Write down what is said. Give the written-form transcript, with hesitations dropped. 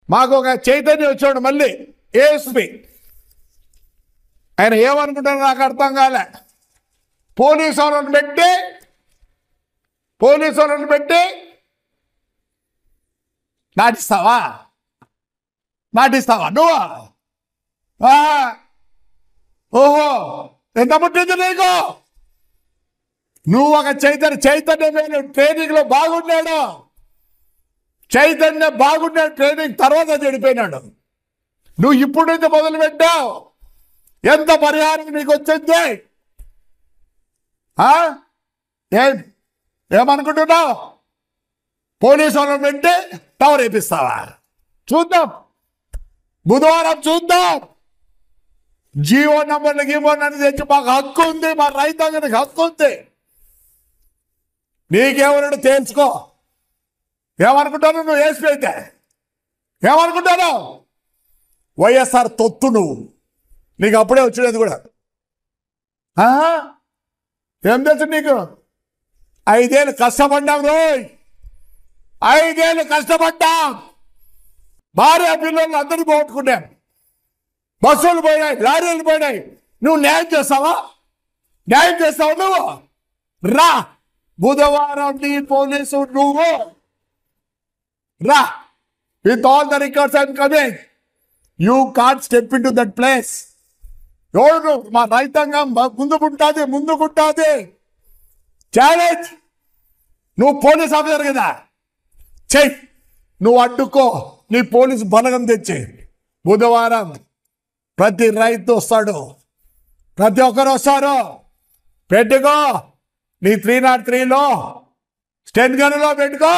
మాకు ఒక చైతన్యం వచ్చాడు మళ్ళీ ఏఎస్పీ. ఆయన ఏమనుకుంటారో నాకు అర్థం కాలే. పోలీసు వాళ్ళని పెట్టి నాటిస్తావా నువ్వు? ఓహో, ఎంత పుట్టింది నీకు? నువ్వు ఒక చైతన్యమైన ట్రైనింగ్ లో బాగున్నాడు. ట్రైనింగ్ తర్వాత చెడిపోయినాడు. నువ్వు ఇప్పుడు నుంచి మొదలు పెట్టావు. ఎంత పరిహారం నీకు వచ్చింది? ఏమనుకుంటున్నావు? పోలీసు వాళ్ళని పెట్టి టవర్ వేపిస్తావా? చూద్దాం, బుధవారం చూద్దాం. జీవో నంబర్లు గీవోనని తెచ్చి మాకు హక్కు ఉంది, మా రైతాంగానికి హక్కు ఉంది. నీకేమన్నాడు తెలుసుకో. ఏమనుకుంటాను నువ్వు ఏసీ అయితే? ఏమనుకుంటాను? వైఎస్ఆర్ తొత్తు నువ్వు. నీకు అప్పుడే వచ్చినది కూడా. ఏం తెలుసు నీకు? 5 ఏళ్ళు కష్టపడ్డాం రోయ్, 5 ఏళ్ళు కష్టపడ్డాం. భార్య పిల్లలు అందరూ పోగొట్టుకున్నాం. బస్సులు పోయినాయి, లారీలు పోయినాయి. నువ్వు న్యాయం చేస్తావా నువ్వు? రా, బుధవారం నీ పోలీసు నువ్వు రా. With all the records I'm coming. You can't step in to that place. ఎవరు? మా రైతాంగం ముందుకుంటుంది. ఛాలెంజ్. నువ్వు పోలీస్ ఆఫీసర్ కదా, చెయ్యి. నువ్వు అడ్డుకో, నీ పోలీసు బలగం తెచ్చి. బుధవారం ప్రతి రైతు వస్తాడు, ప్రతి ఒక్కరు వస్తారు. పెట్టుకో నీ 303లో స్టెన్ గన్లో పెట్టుకో.